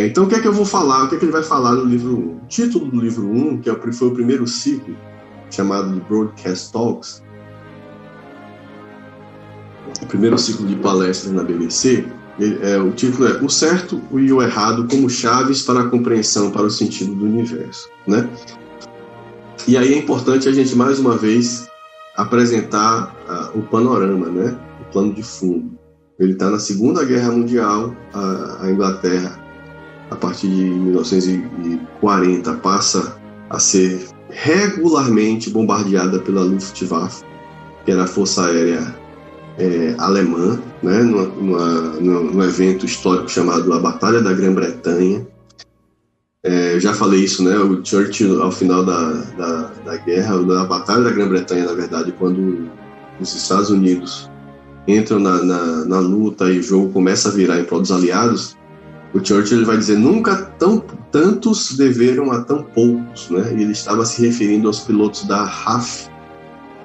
Então, o que é que eu vou falar? O que é que ele vai falar no livro 1? O título do livro 1, que foi o primeiro ciclo, chamado de Broadcast Talks, o primeiro ciclo de palestras na BBC, o título é O Certo e o Errado como Chaves para a Compreensão para o Sentido do Universo, né? E aí é importante a gente, mais uma vez, apresentar o panorama, né? O plano de fundo. Ele está na Segunda Guerra Mundial, a Inglaterra, a partir de 1940, passa a ser regularmente bombardeada pela Luftwaffe, que era a Força Aérea alemã, né, num evento histórico chamado a Batalha da Grã-Bretanha. Eu já falei isso, né? O Churchill, ao final da guerra, da Batalha da Grã-Bretanha, na verdade, quando os Estados Unidos entram na luta e o jogo começa a virar em prol dos aliados, o Churchill vai dizer: nunca tantos deveram a tão poucos, né? E ele estava se referindo aos pilotos da RAF,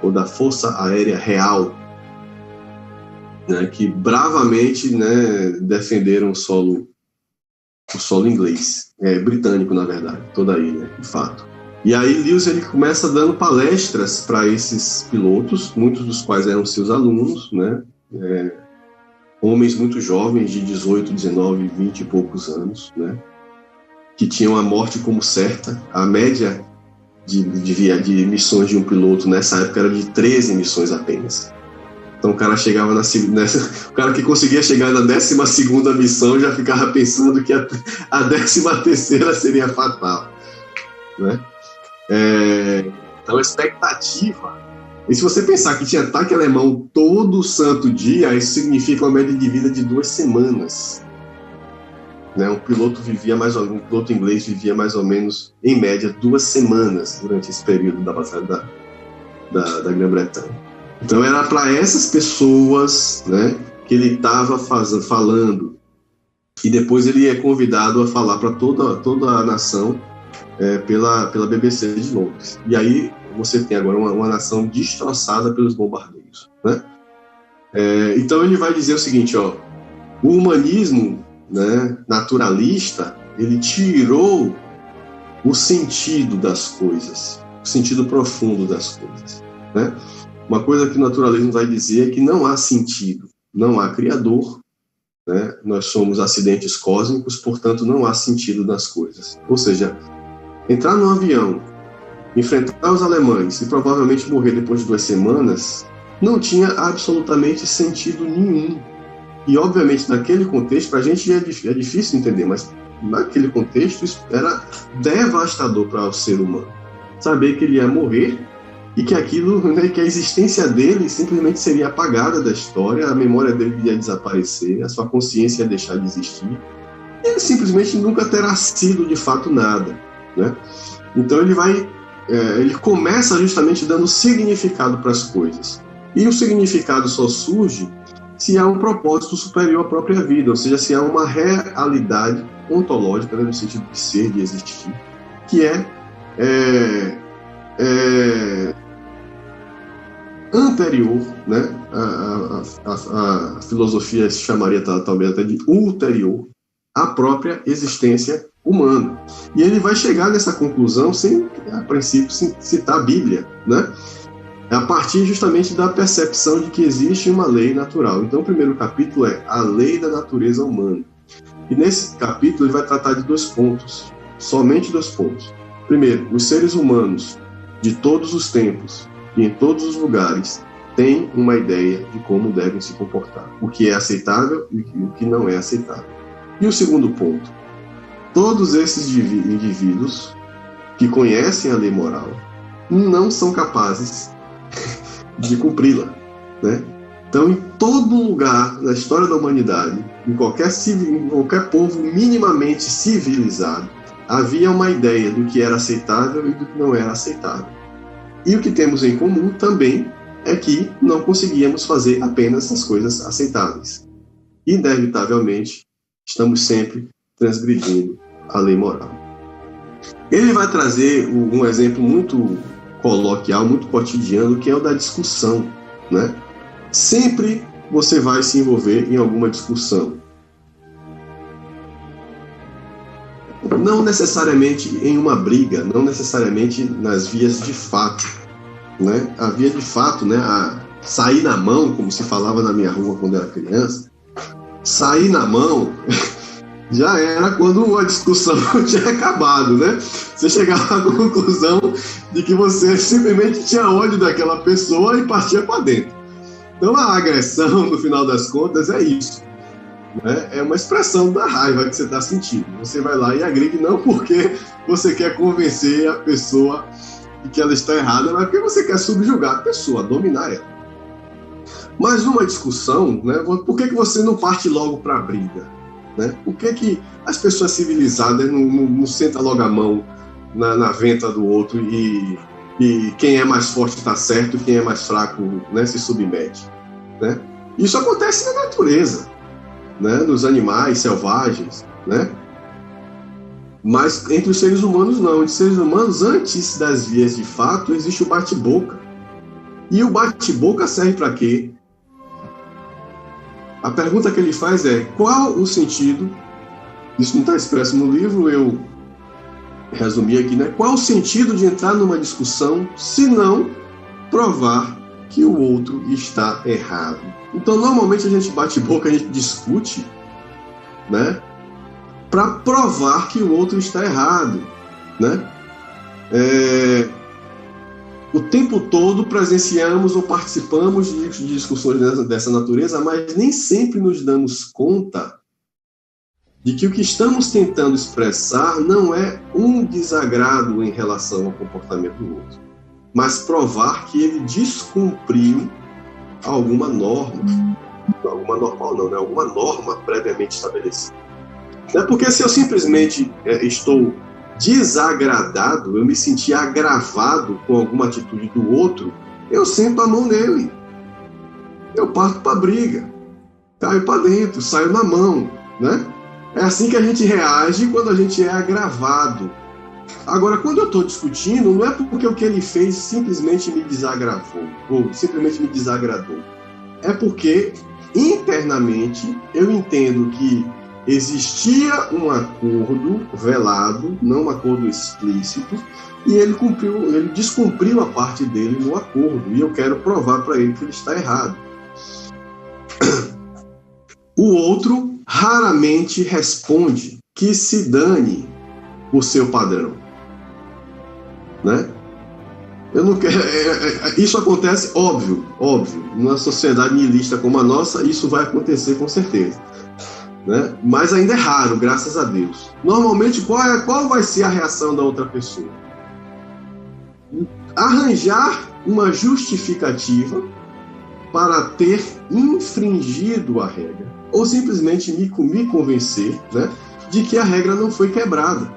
ou da Força Aérea Real, né, que bravamente, né, defenderam o solo inglês, britânico, na verdade, toda a ilha, de fato. E aí Lewis, ele começa dando palestras para esses pilotos, muitos dos quais eram seus alunos, né, homens muito jovens, de 18, 19, 20 e poucos anos, né, que tinham a morte como certa. A média de missões de um piloto nessa época era de 13 missões apenas. Então o cara chegava o cara que conseguia chegar na 12ª missão já ficava pensando que a 13ª seria fatal, né? Então a expectativa, e se você pensar que tinha ataque alemão todo santo dia, isso significa uma média de vida de 2 semanas, né? Um piloto inglês vivia mais ou menos, em média, 2 semanas durante esse período da batalha da Grã-Bretanha. Então era para essas pessoas, né, que ele estava falando, e depois ele é convidado a falar para toda a nação pela BBC de Londres. E aí você tem agora uma nação destroçada pelos bombardeios, né? Então ele vai dizer o seguinte, ó: o humanismo, né, naturalista, ele tirou o sentido das coisas, o sentido profundo das coisas, né? Uma coisa que o naturalismo vai dizer é que não há sentido, não há criador, né? Nós somos acidentes cósmicos, portanto não há sentido nas coisas. Ou seja, entrar num avião, enfrentar os alemães e provavelmente morrer depois de 2 semanas não tinha absolutamente sentido nenhum. E obviamente naquele contexto, para a gente é difícil entender, mas naquele contexto isso era devastador para o ser humano. Saber que ele ia morrer e que aquilo, né, que a existência dele simplesmente seria apagada da história, a memória dele ia desaparecer, a sua consciência ia deixar de existir, e ele simplesmente nunca terá sido de fato nada, né? Então ele começa justamente dando significado para as coisas, e o significado só surge se há um propósito superior à própria vida, ou seja, se há uma realidade ontológica, né, no sentido de ser, de existir, que anterior, né? A filosofia se chamaria talvez até de ulterior à própria existência humana. E ele vai chegar nessa conclusão sem, a princípio, citar a Bíblia, né? A partir justamente da percepção de que existe uma lei natural. Então o primeiro capítulo é a lei da natureza humana. E nesse capítulo ele vai tratar de 2 pontos, somente 2 pontos. Primeiro, os seres humanos de todos os tempos e em todos os lugares têm uma ideia de como devem se comportar, o que é aceitável e o que não é aceitável. E o segundo ponto, todos esses indivíduos que conhecem a lei moral não são capazes de cumpri-la, né? Então, em todo lugar na história da humanidade, em qualquer povo minimamente civilizado, havia uma ideia do que era aceitável e do que não era aceitável. E o que temos em comum também é que não conseguíamos fazer apenas as coisas aceitáveis. Inevitavelmente, estamos sempre transgredindo a lei moral. Ele vai trazer um exemplo muito coloquial, muito cotidiano, que é o da discussão, né? Sempre você vai se envolver em alguma discussão. não necessariamente em uma briga, não necessariamente nas vias de fato, né? A via de fato, né? A sair na mão, como se falava na minha rua quando eu era criança, sair na mão já era quando a discussão tinha acabado, né? Você chegava à conclusão de que você simplesmente tinha ódio daquela pessoa e partia para dentro. Então a agressão, no final das contas, é isso. Né? É uma expressão da raiva que você está sentindo. Você vai lá e agride não porque você quer convencer a pessoa de que ela está errada, mas porque você quer subjugar a pessoa, dominar ela. Mas numa discussão, né, por que você não parte logo para a briga? Né? Por que as pessoas civilizadas não sentam logo a mão na venta do outro e quem é mais forte está certo, quem é mais fraco, né, se submete? Né? Isso acontece na natureza, né, nos animais selvagens, né? Mas entre os seres humanos não. Entre os seres humanos, antes das vias de fato, existe o bate-boca. E o bate-boca serve para quê? A pergunta que ele faz é: qual o sentido? Isso não está expresso no livro, eu resumi aqui, né? Qual o sentido de entrar numa discussão se não provar que o outro está errado? Então, normalmente a gente bate boca, a gente discute, né? Para provar que o outro está errado, né? O tempo todo presenciamos ou participamos de discussões dessa natureza, mas nem sempre nos damos conta de que o que estamos tentando expressar não é um desagrado em relação ao comportamento do outro, mas provar que ele descumpriu alguma norma, alguma norma previamente estabelecida. Não é porque se eu simplesmente estou desagradado, eu me senti agravado com alguma atitude do outro, eu sento a mão nele, eu parto para a briga, caio para dentro, saio na mão, né? É assim que a gente reage quando a gente é agravado. Agora, quando eu estou discutindo, não é porque o que ele fez simplesmente me desagravou, ou simplesmente me desagradou. É porque, internamente, eu entendo que existia um acordo velado, não um acordo explícito, e ele descumpriu a parte dele no acordo, e eu quero provar para ele que ele está errado. O outro raramente responde que se dane o seu padrão, né? Eu não quero, isso acontece, óbvio, numa sociedade nihilista como a nossa, isso vai acontecer com certeza. Né? Mas ainda é raro, graças a Deus. Normalmente, qual vai ser a reação da outra pessoa? Arranjar uma justificativa para ter infringido a regra, ou simplesmente me convencer, né, de que a regra não foi quebrada.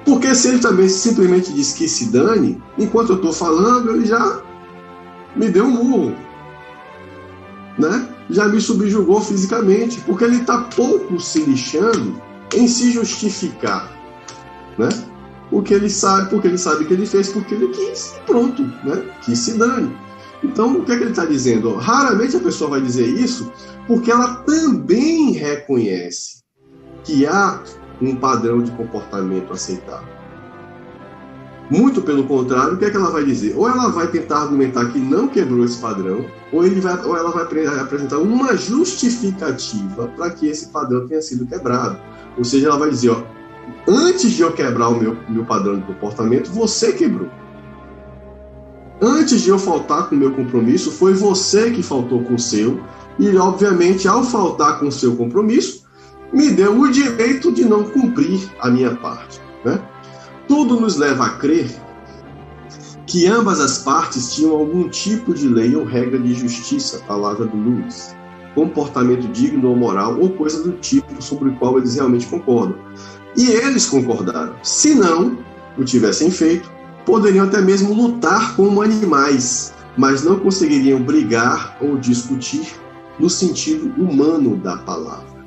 Porque se ele também simplesmente diz que se dane, enquanto eu estou falando, ele já me deu um murro, né? Já me subjugou fisicamente, porque ele está pouco se lixando em se justificar, né? Porque ele sabe que ele fez porque ele quis, e pronto, né? Que se dane. Então, o que é que ele está dizendo? Raramente a pessoa vai dizer isso, porque ela também reconhece que há um padrão de comportamento aceitável. Muito pelo contrário, o que é que ela vai dizer? Ou ela vai tentar argumentar que não quebrou esse padrão, ou ela vai apresentar uma justificativa para que esse padrão tenha sido quebrado. Ou seja, ela vai dizer, ó, antes de eu quebrar o meu padrão de comportamento, você quebrou. Antes de eu faltar com o meu compromisso, foi você que faltou com o seu, e obviamente, ao faltar com o seu compromisso, me deu o direito de não cumprir a minha parte, né? Tudo nos leva a crer que ambas as partes tinham algum tipo de lei ou regra de justiça, palavra do Lewis, comportamento digno ou moral, ou coisa do tipo sobre o qual eles realmente concordam. E eles concordaram. Se não o tivessem feito, poderiam até mesmo lutar como animais, mas não conseguiriam brigar ou discutir no sentido humano da palavra,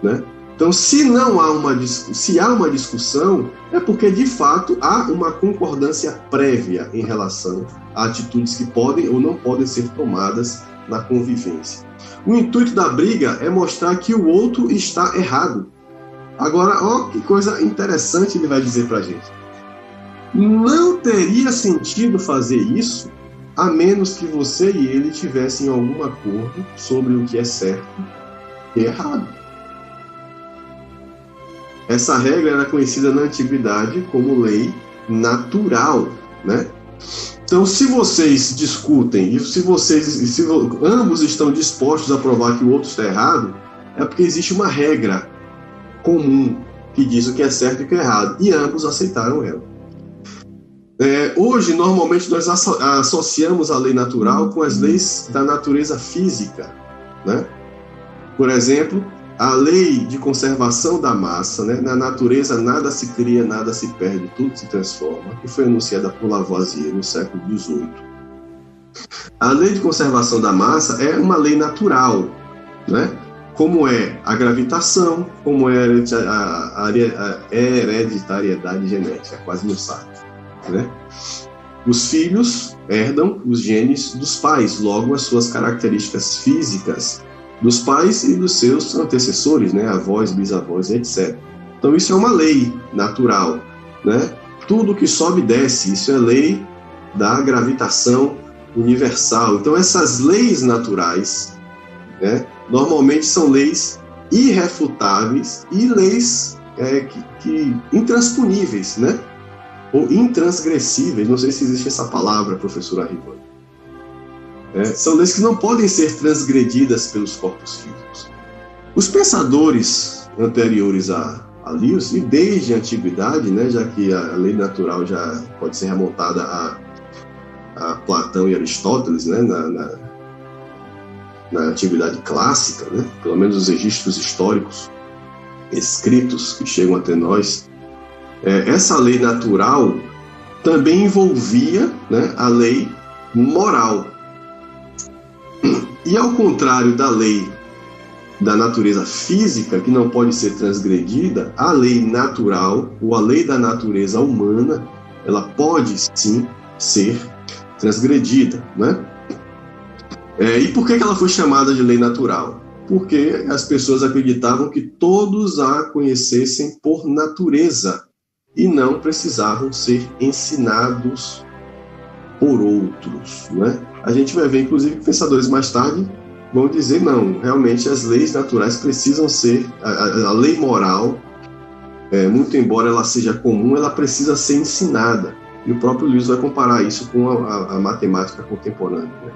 né? Então, se há uma discussão, é porque, de fato, há uma concordância prévia em relação a atitudes que podem ou não podem ser tomadas na convivência. O intuito da briga é mostrar que o outro está errado. Agora, ó, que coisa interessante ele vai dizer para a gente. Não teria sentido fazer isso a menos que você e ele tivessem algum acordo sobre o que é certo e errado. Essa regra era conhecida na antiguidade como lei natural, né? Então, se vocês discutem e se ambos estão dispostos a provar que o outro está errado, é porque existe uma regra comum que diz o que é certo e o que é errado, e ambos aceitaram ela. Hoje, normalmente, nós associamos a lei natural com as leis da natureza física, né? Por exemplo, a lei de conservação da massa, né? Na natureza nada se cria, nada se perde, tudo se transforma, que foi anunciada por Lavoisier no século XVIII. A lei de conservação da massa é uma lei natural, né? Como é a gravitação, como é a hereditariedade genética, quase não sabe, né? Os filhos herdam os genes dos pais, logo as suas características físicas dos pais e dos seus antecessores, né? Avós, bisavós, etc. Então isso é uma lei natural, né? Tudo que sobe desce, isso é lei da gravitação universal. Então essas leis naturais, né? Normalmente são leis irrefutáveis e leis que intransponíveis, né? Ou intransgressíveis, não sei se existe essa palavra, professor Arribano. São leis que não podem ser transgredidas pelos corpos físicos. Os pensadores anteriores a Lewis, e desde a antiguidade, né, já que a lei natural já pode ser remontada a Platão e Aristóteles, né, na antiguidade clássica, né, pelo menos os registros históricos escritos que chegam até nós, essa lei natural também envolvia, né, a lei moral. E ao contrário da lei da natureza física, que não pode ser transgredida, a lei natural, ou a lei da natureza humana, ela pode sim ser transgredida, né? E por que ela foi chamada de lei natural? Porque as pessoas acreditavam que todos a conhecessem por natureza e não precisavam ser ensinados por outros, né? A gente vai ver, inclusive, que pensadores mais tarde vão dizer, não, realmente as leis naturais precisam ser, a lei moral, muito embora ela seja comum, ela precisa ser ensinada. E o próprio Lewis vai comparar isso com a matemática contemporânea, né?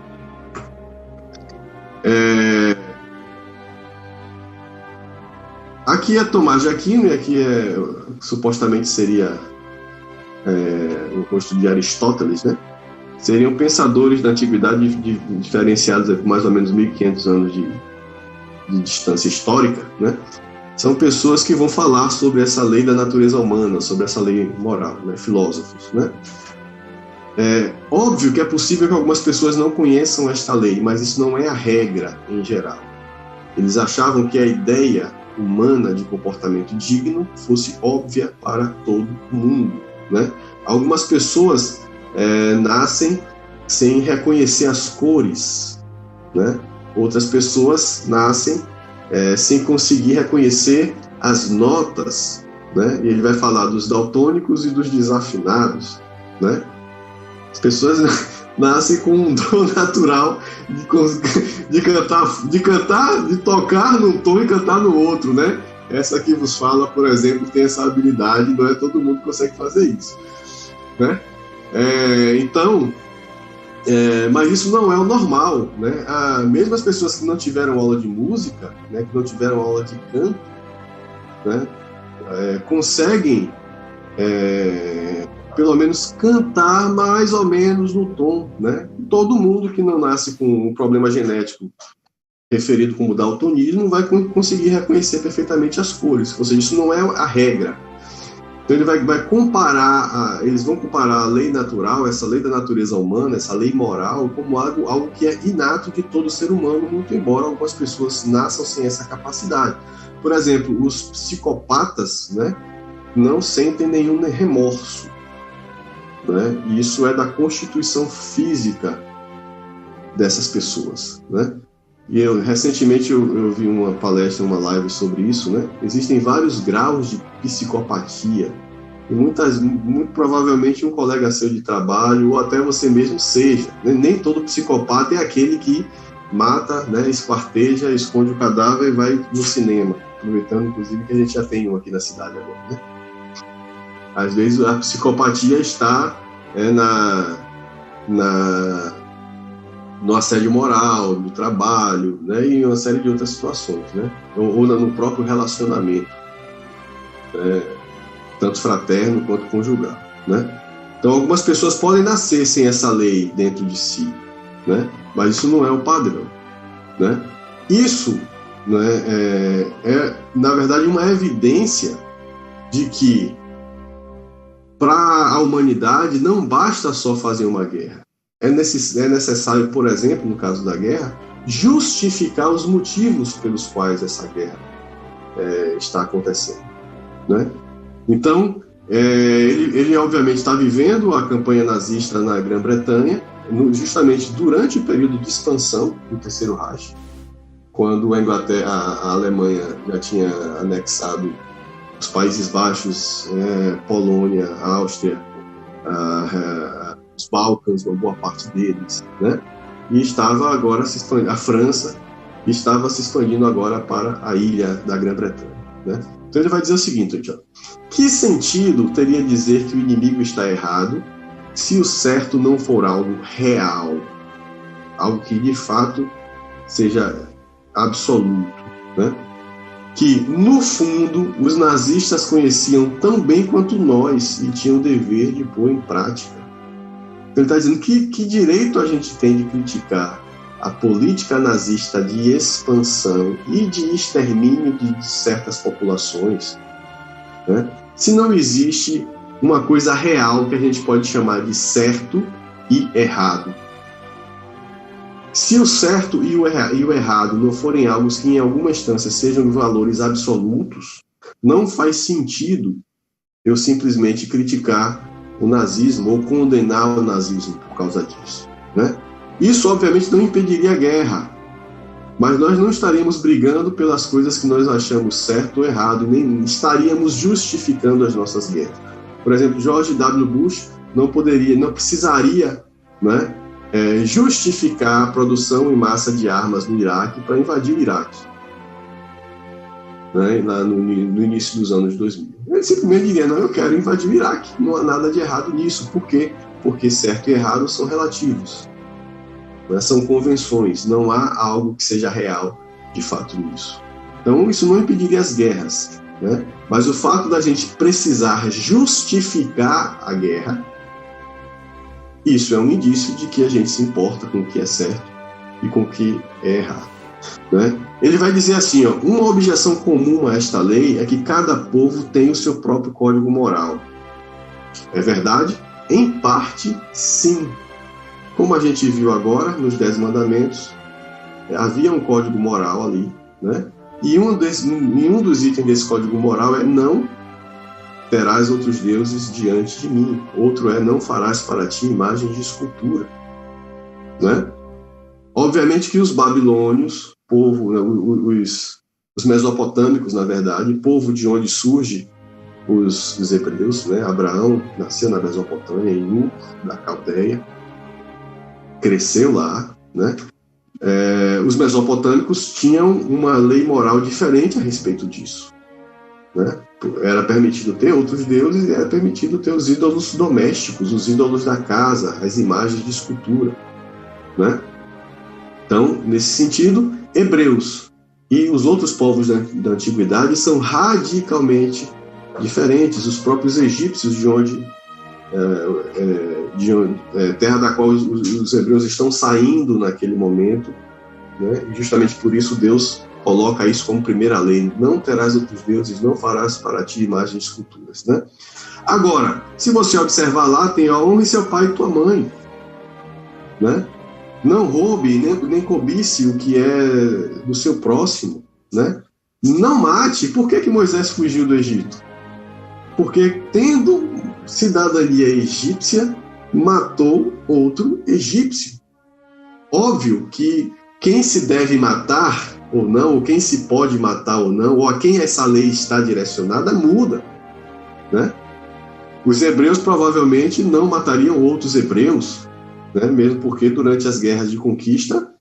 Aqui é Tomás de Aquino, e aqui supostamente seria o rosto de Aristóteles, né? Seriam pensadores da antiguidade diferenciados por mais ou menos 1.500 anos de distância histórica, né? São pessoas que vão falar sobre essa lei da natureza humana, sobre essa lei moral, né? Filósofos, né? Óbvio que é possível que algumas pessoas não conheçam esta lei, mas isso não é a regra em geral. Eles achavam que a ideia humana de comportamento digno fosse óbvia para todo mundo, né? Algumas pessoas nascem sem reconhecer as cores, né? Outras pessoas nascem sem conseguir reconhecer as notas, né? E ele vai falar dos daltônicos e dos desafinados, né? As pessoas nascem com um dom natural de tocar num tom e cantar no outro, né? Essa que vos fala, por exemplo, tem essa habilidade, não é todo mundo que consegue fazer isso, né? Mas isso não é o normal, né? Mesmo as pessoas que não tiveram aula de música, né, que não tiveram aula de canto, né, conseguem pelo menos cantar mais ou menos no tom, né? Todo mundo que não nasce com um problema genético referido como daltonismo vai conseguir reconhecer perfeitamente as cores, ou seja, isso não é a regra. Então ele vai comparar, eles vão comparar a lei natural, essa lei da natureza humana, essa lei moral, como algo que é inato de todo ser humano, muito embora algumas pessoas nasçam sem essa capacidade. Por exemplo, os psicopatas, né, não sentem nenhum remorso, né? E isso é da constituição física dessas pessoas, né? Recentemente eu vi uma palestra, uma live sobre isso, né? Existem vários graus de psicopatia e muito provavelmente um colega seu de trabalho ou até você mesmo seja, né? Nem todo psicopata é aquele que mata, né? Esquarteja, esconde o cadáver e vai no cinema, aproveitando inclusive que a gente já tem um aqui na cidade agora, né? Às vezes a psicopatia está no assédio moral, no trabalho, né, e uma série de outras situações, né, ou no próprio relacionamento, tanto fraterno quanto conjugal, né. Então, algumas pessoas podem nascer sem essa lei dentro de si, né, mas isso não é o padrão, né. Isso, né, na verdade, uma evidência de que para a humanidade não basta só fazer uma guerra. É necessário, por exemplo, no caso da guerra, justificar os motivos pelos quais essa guerra está acontecendo, né? Então, ele obviamente está vivendo a campanha nazista na Grã-Bretanha, justamente durante o período de expansão do Terceiro Reich, quando a Alemanha já tinha anexado os Países Baixos, Polônia, Áustria, os Balcãs, uma boa parte deles, né? E estava agora se expandindo, a França estava se expandindo agora para a ilha da Grã-Bretanha, né? Então ele vai dizer o seguinte, aqui, ó, que sentido teria dizer que o inimigo está errado se o certo não for algo real, algo que de fato seja absoluto, né? Que, no fundo, os nazistas conheciam tão bem quanto nós e tinham o dever de pôr em prática. Ele está dizendo que direito a gente tem de criticar a política nazista de expansão e de extermínio de certas populações, né? Se não existe uma coisa real que a gente pode chamar de certo e errado. Se o certo e o errado não forem algo que em alguma instância sejam valores absolutos, não faz sentido eu simplesmente criticar o nazismo ou condenar o nazismo por causa disso, né? Isso obviamente não impediria a guerra, mas nós não estaríamos brigando pelas coisas que nós achamos certo ou errado, nem estaríamos justificando as nossas guerras. Por exemplo, George W. Bush não precisaria, né, justificar a produção em massa de armas no Iraque para invadir o Iraque, né, no início dos anos 2000. Ele simplesmente diria, não, eu quero invadir o Iraque, não há nada de errado nisso. Por quê? Porque certo e errado são relativos, né, são convenções, não há algo que seja real de fato nisso. Então isso não impediria as guerras, né, mas o fato da gente precisar justificar a guerra, isso é um indício de que a gente se importa com o que é certo e com o que é errado, né? Ele vai dizer assim, ó, uma objeção comum a esta lei é que cada povo tem o seu próprio código moral. É verdade? Em parte, sim. Como a gente viu agora nos 10 mandamentos, havia um código moral ali, né? E um dos itens desse código moral é não terás outros deuses diante de mim. Outro é não farás para ti imagens de escultura, né? Obviamente que os babilônios, povo, né, os mesopotâmicos, na verdade, povo de onde surge os hebreus, né? Abraão nasceu na Mesopotâmia, em Ur, da Caldeia, cresceu lá, né? Os mesopotâmicos tinham uma lei moral diferente a respeito disso, né? Era permitido ter outros deuses e era permitido ter os ídolos domésticos, os ídolos da casa, as imagens de escultura, né? Então, nesse sentido, hebreus e os outros povos da antiguidade são radicalmente diferentes. Os próprios egípcios, terra da qual os hebreus estão saindo naquele momento, né? E justamente por isso Deus coloca isso como primeira lei: não terás outros deuses, não farás para ti imagens de esculturas, né? Agora, se você observar lá, tem a honra seu pai e tua mãe, né? Não roube, nem cobice o que é do seu próximo, né? Não mate. Por que Moisés fugiu do Egito? Porque, tendo cidadania egípcia, matou outro egípcio. Óbvio que quem se deve matar ou não, ou quem se pode matar ou não, ou a quem essa lei está direcionada, muda, né? Os hebreus provavelmente não matariam outros hebreus, né? Mesmo porque durante as guerras de conquista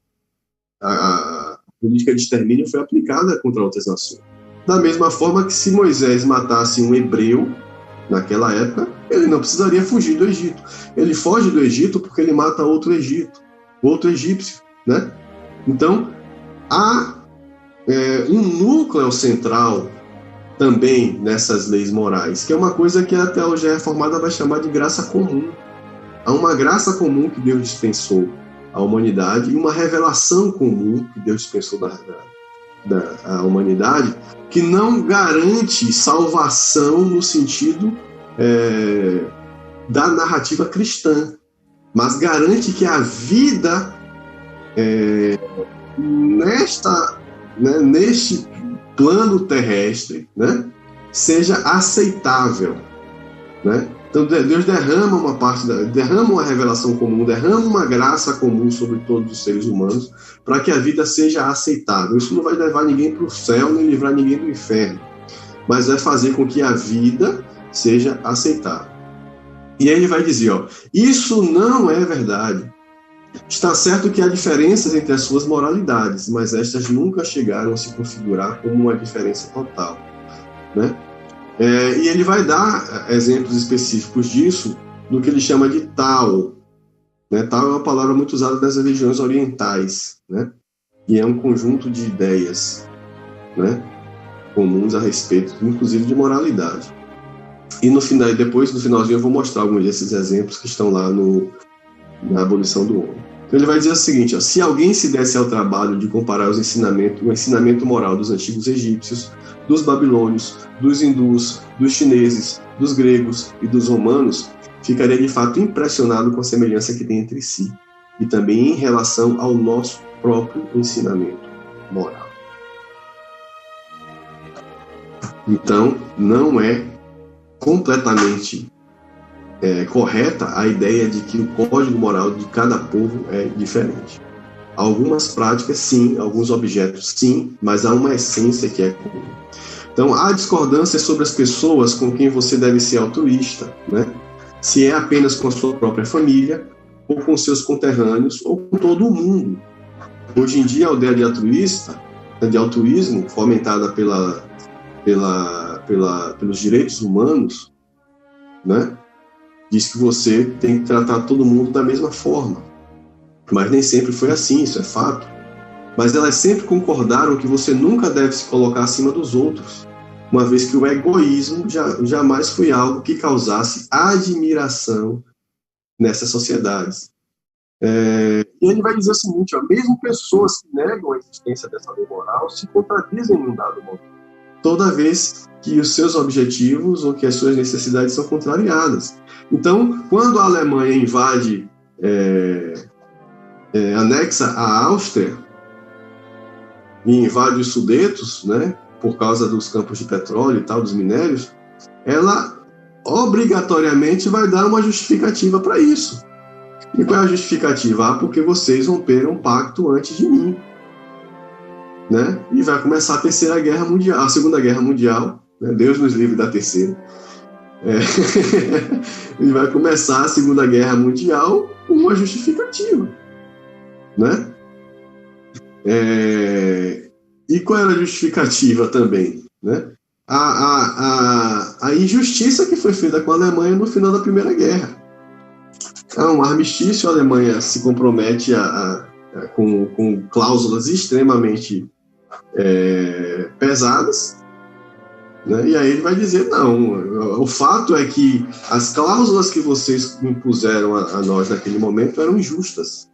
a política de extermínio foi aplicada contra outras nações. Da mesma forma que se Moisés matasse um hebreu naquela época, ele não precisaria fugir do Egito. Ele foge do Egito porque ele mata outro egípcio, né? Então, há um núcleo central também nessas leis morais, que é uma coisa que a teologia reformada vai chamar de graça comum. Há uma graça comum que Deus dispensou à humanidade e uma revelação comum que Deus dispensou da humanidade, que não garante salvação no sentido da narrativa cristã, mas garante que a vida neste plano terrestre, né, seja aceitável, né? Então Deus derrama uma revelação comum, derrama uma graça comum sobre todos os seres humanos para que a vida seja aceitável. Isso não vai levar ninguém para o céu nem livrar ninguém do inferno, mas vai fazer com que a vida seja aceitável. E aí ele vai dizer, isso não é verdade. Está certo que há diferenças entre as suas moralidades, mas estas nunca chegaram a se configurar como uma diferença total, né? E ele vai dar exemplos específicos disso no que ele chama de Tao, né? Tao é uma palavra muito usada nas religiões orientais, né? E é um conjunto de ideias, né, comuns a respeito, inclusive de moralidade. E depois, no finalzinho, eu vou mostrar alguns desses exemplos que estão lá na abolição do homem. Então ele vai dizer o seguinte, se alguém se desse ao trabalho de comparar o ensinamento moral dos antigos egípcios, dos babilônios, dos hindus, dos chineses, dos gregos e dos romanos, ficaria de fato impressionado com a semelhança que tem entre si e também em relação ao nosso próprio ensinamento moral. Então, não é completamente correta a ideia de que o código moral de cada povo é diferente. Algumas práticas, sim, alguns objetos, sim, mas há uma essência que é comum. Então, há discordâncias sobre as pessoas com quem você deve ser altruísta, né? Se é apenas com a sua própria família, ou com seus conterrâneos, ou com todo o mundo. Hoje em dia, a ideia de altruísmo, fomentada pelos direitos humanos, né, diz que você tem que tratar todo mundo da mesma forma. Mas nem sempre foi assim, isso é fato. Mas elas sempre concordaram que você nunca deve se colocar acima dos outros, uma vez que o egoísmo jamais foi algo que causasse admiração nessas sociedades. E ele vai dizer o seguinte, mesmo pessoas que negam a existência dessa lei moral se contradizem em um dado momento, toda vez que os seus objetivos ou que as suas necessidades são contrariadas. Então, quando a Alemanha invade, anexa a Áustria e invade os Sudetos, né, por causa dos campos de petróleo e tal, dos minérios, ela obrigatoriamente vai dar uma justificativa para isso. E qual é a justificativa? Porque vocês romperam um pacto antes de mim, né? E vai começar a Segunda Guerra Mundial, né? Deus nos livre da terceira. E vai começar a Segunda Guerra Mundial com uma justificativa, né? E qual era a justificativa também, né? A injustiça que foi feita com a Alemanha no final da Primeira Guerra. Há um armistício, a Alemanha se compromete com cláusulas extremamente pesadas, né? E aí ele vai dizer, não, o fato é que as cláusulas que vocês impuseram a nós naquele momento eram injustas,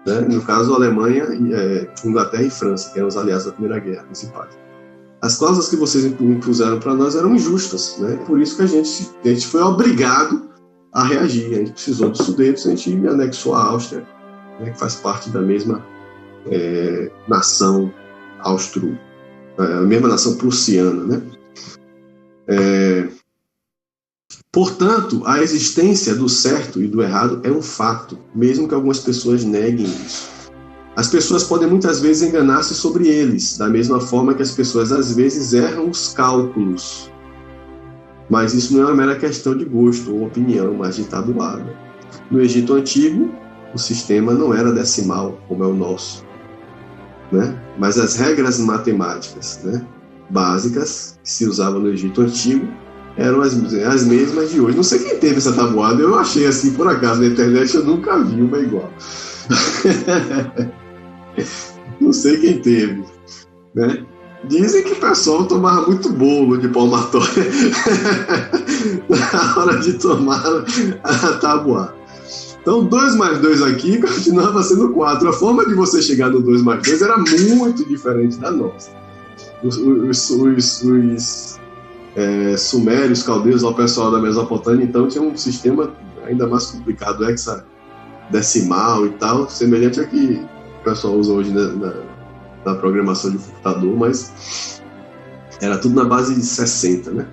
né? No caso, a Alemanha, Inglaterra e França, que eram os aliados da Primeira Guerra principais. As cláusulas que vocês impuseram para nós eram injustas, né? Por isso que a gente foi obrigado a reagir. A gente precisou dos Sudetos, a gente anexou a Áustria, né, que faz parte da mesma nação a mesma nação prussiana, né? Portanto, a existência do certo e do errado é um fato, mesmo que algumas pessoas neguem isso. as pessoas podem muitas vezes enganar-se sobre eles, da mesma forma que as pessoas às vezes erram os cálculos. Mas isso não é uma mera questão de gosto ou opinião, mas de tabuada. No Egito Antigo, o sistema não era decimal, como é o nosso, né? Mas as regras matemáticas, né, básicas que se usavam no Egito Antigo eram as mesmas de hoje. Não sei quem teve essa tabuada, eu achei assim por acaso na internet, eu nunca vi uma igual. Não sei quem teve, né? Dizem que o pessoal tomava muito bolo de palmatória na hora de tomar a tabuada. Então, 2 mais 2 aqui continuava sendo 4. A forma de você chegar no 2 mais 2 era muito diferente da nossa. Os sumérios, caldeus, o pessoal da Mesopotâmia, então, tinha um sistema ainda mais complicado, hexadecimal e tal, semelhante ao que o pessoal usa hoje na programação de computador, mas era tudo na base de 60, né?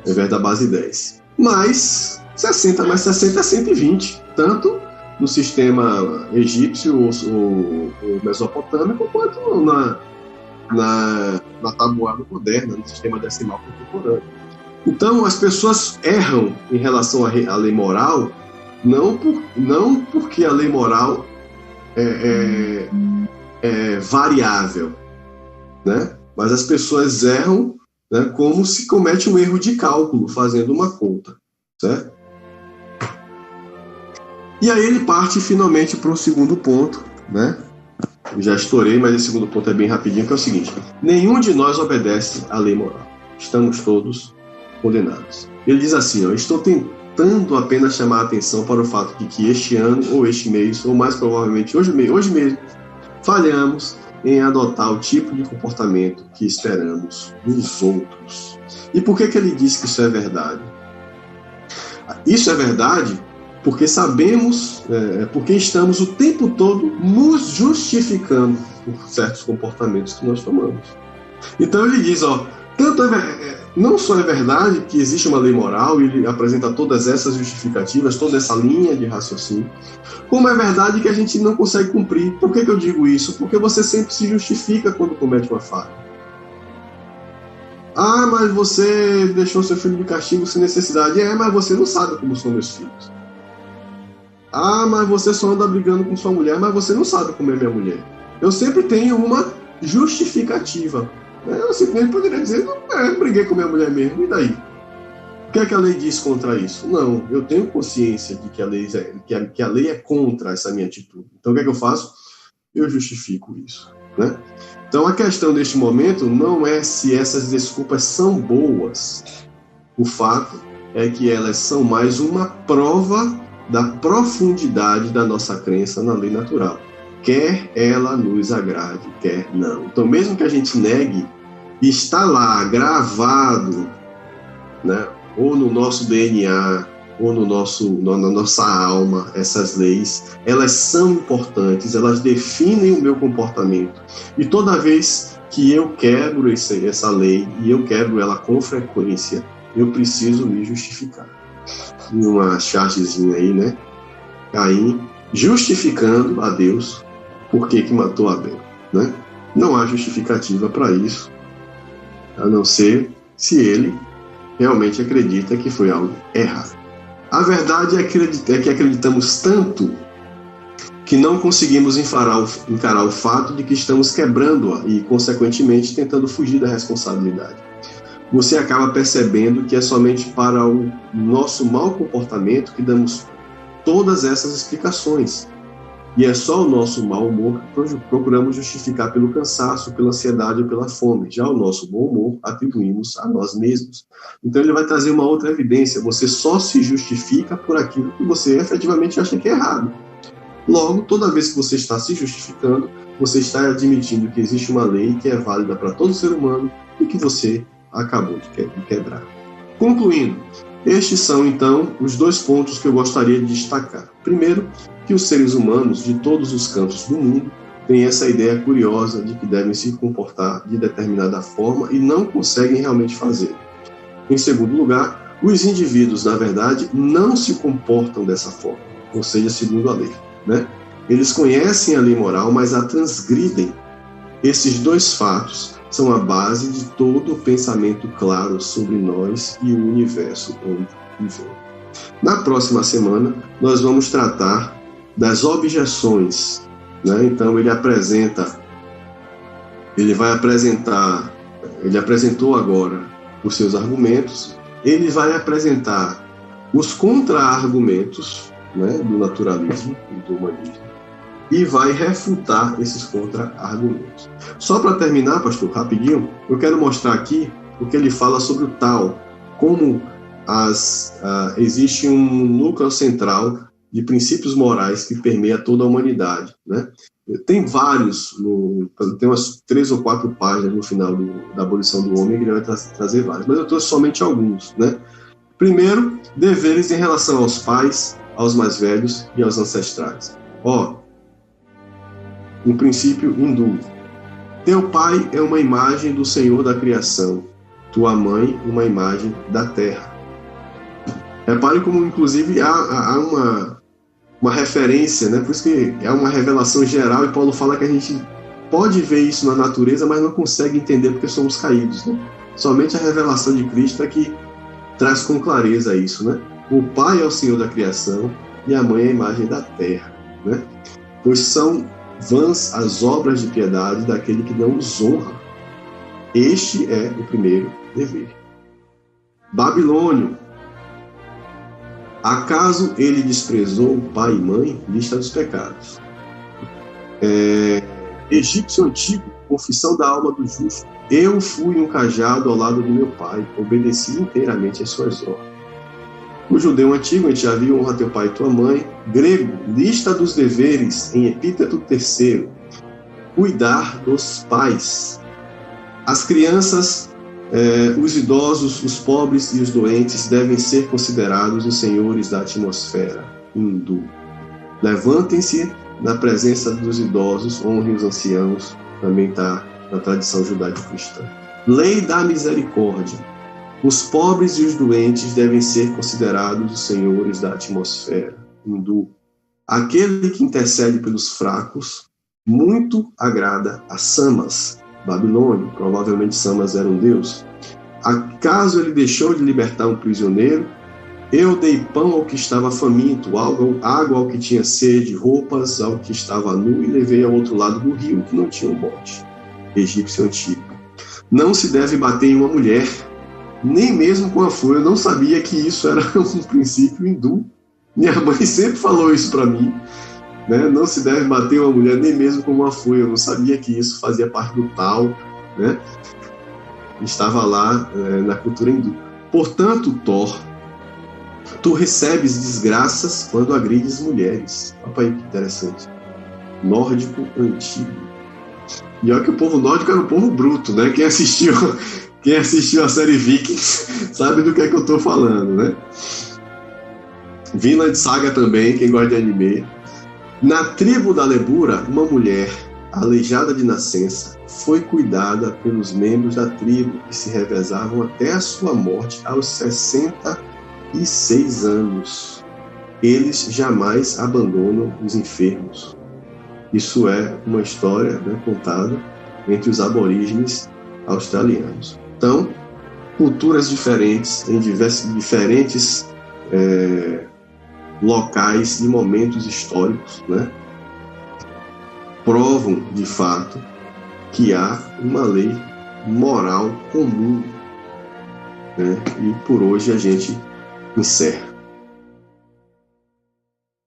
Ao invés da base 10. Mas 60 mais 60 é 120, tanto no sistema egípcio ou mesopotâmico, quanto na tabuada moderna, no sistema decimal contemporâneo. Então, as pessoas erram em relação à lei moral, não porque a lei moral é variável, né? Mas as pessoas erram, né, como se comete um erro de cálculo fazendo uma conta, certo? E aí ele parte finalmente para o segundo ponto, né? Eu já estourei, mas esse segundo ponto é bem rapidinho, que é o seguinte: nenhum de nós obedece à lei moral. Estamos todos condenados. Ele diz assim, estou tentando apenas chamar a atenção para o fato de que este ano, ou este mês, ou mais provavelmente hoje mesmo, falhamos em adotar o tipo de comportamento que esperamos dos outros. E por que ele diz que isso é verdade? Isso é verdade porque sabemos, porque estamos o tempo todo nos justificando por certos comportamentos que nós tomamos. Então ele diz, não só é verdade que existe uma lei moral, e ele apresenta todas essas justificativas, toda essa linha de raciocínio, como é verdade que a gente não consegue cumprir. Por que eu digo isso? Porque você sempre se justifica quando comete uma falha. Ah, mas você deixou seu filho de castigo sem necessidade. Mas você não sabe como são meus filhos. Ah, mas você só anda brigando com sua mulher, mas você não sabe como é minha mulher. Eu sempre tenho uma justificativa. Eu simplesmente poderia dizer, eu briguei com minha mulher mesmo, e daí? O que é que a lei diz contra isso? Não, eu tenho consciência de que a lei é contra essa minha atitude. Então o que é que eu faço? Eu justifico isso, né? Então a questão deste momento não é se essas desculpas são boas. O fato é que elas são mais uma prova da profundidade da nossa crença na lei natural. Quer ela nos agrade, quer não. Então mesmo que a gente negue, está lá gravado, né, ou no nosso DNA, ou na nossa alma, essas leis, elas são importantes, elas definem o meu comportamento. E toda vez que eu quebro essa lei, e eu quebro ela com frequência, eu preciso me justificar. E uma chargezinha aí, né? Caim justificando a Deus por que matou Abel, né? Não há justificativa para isso, a não ser se ele realmente acredita que foi algo errado. A verdade é que acreditamos tanto que não conseguimos encarar o fato de que estamos quebrando-a e, consequentemente, tentando fugir da responsabilidade. Você acaba percebendo que é somente para o nosso mau comportamento que damos todas essas explicações. E é só o nosso mau humor que procuramos justificar pelo cansaço, pela ansiedade ou pela fome. Já o nosso bom humor atribuímos a nós mesmos. Então ele vai trazer uma outra evidência. Você só se justifica por aquilo que você efetivamente acha que é errado. Logo, toda vez que você está se justificando, você está admitindo que existe uma lei que é válida para todo ser humano e que você acabou de quebrar. Concluindo, estes são, então, os 2 pontos que eu gostaria de destacar. Primeiro, que os seres humanos de todos os cantos do mundo têm essa ideia curiosa de que devem se comportar de determinada forma e não conseguem realmente fazer. Em segundo lugar, os indivíduos, na verdade, não se comportam dessa forma, ou seja, segundo a lei, né? Eles conhecem a lei moral, mas a transgridem. Esses dois fatos são a base de todo o pensamento claro sobre nós e o universo onde vivemos. Na próxima semana, nós vamos tratar das objeções, né? Então, ele apresentou agora os seus argumentos, ele vai apresentar os contra-argumentos, né, do naturalismo e do humanismo, e vai refutar esses contra-argumentos. Só para terminar, pastor, rapidinho, eu quero mostrar aqui o que ele fala sobre o tal, como existe um núcleo central de princípios morais que permeia toda a humanidade, né? Tem vários, tem umas 3 ou 4 páginas no final da abolição do homem, que ele vai trazer vários, mas eu trouxe somente alguns, né? Primeiro, deveres em relação aos pais, aos mais velhos e aos ancestrais. Um princípio hindu. Teu pai é uma imagem do Senhor da criação, tua mãe uma imagem da terra. Repare como, inclusive, há uma referência, né? Por isso que é uma revelação geral, e Paulo fala que a gente pode ver isso na natureza, mas não consegue entender porque somos caídos, né? Somente a revelação de Cristo é que traz com clareza isso, né? O pai é o Senhor da criação e a mãe é a imagem da terra, né? Pois são vãs as obras de piedade daquele que não os honra. Este é o primeiro dever. Babilônio. Acaso ele desprezou pai e mãe? Lista dos pecados. Egípcio antigo, confissão da alma do justo. Eu fui um cajado ao lado de meu pai, obedeci inteiramente às suas ordens. O judeu antigo, a gente já viu, honra teu pai e tua mãe. Grego, lista dos deveres, em epíteto 3º. Cuidar dos pais. As crianças, os idosos, os pobres e os doentes devem ser considerados os senhores da atmosfera. Hindu. Levantem-se na presença dos idosos, honrem os anciãos, também está na tradição judaico-cristã. Lei da misericórdia. Os pobres e os doentes devem ser considerados os senhores da atmosfera. Hindu. Aquele que intercede pelos fracos muito agrada a Samas. Babilônia, provavelmente Samas era um deus. Acaso ele deixou de libertar um prisioneiro? Eu dei pão ao que estava faminto, água ao que tinha sede, roupas ao que estava nu, e levei ao outro lado do rio, que não tinha um bote. Egípcio antigo. Não se deve bater em uma mulher, nem mesmo com a folha. Eu não sabia que isso era um princípio hindu. Minha mãe sempre falou isso para mim, né? Não se deve bater uma mulher, nem mesmo com uma folha. Eu não sabia que isso fazia parte do tal, né? Estava lá na cultura hindu. Portanto, Thor, tu recebes desgraças quando agrides mulheres. Olha aí que interessante. Nórdico antigo. E olha que o povo nórdico era um povo bruto, né? Quem assistiu a série Vikings sabe do que é que eu estou falando, né? Vinland Saga também, quem gosta de anime. Na tribo da Lebura, uma mulher aleijada de nascença foi cuidada pelos membros da tribo que se revezavam até a sua morte aos 66 anos. Eles jamais abandonam os enfermos. Isso é uma história, né, contada entre os aborígenes australianos. Então, culturas diferentes, em diferentes locais e momentos históricos, né, provam, de fato, que há uma lei moral comum, né, e por hoje a gente encerra.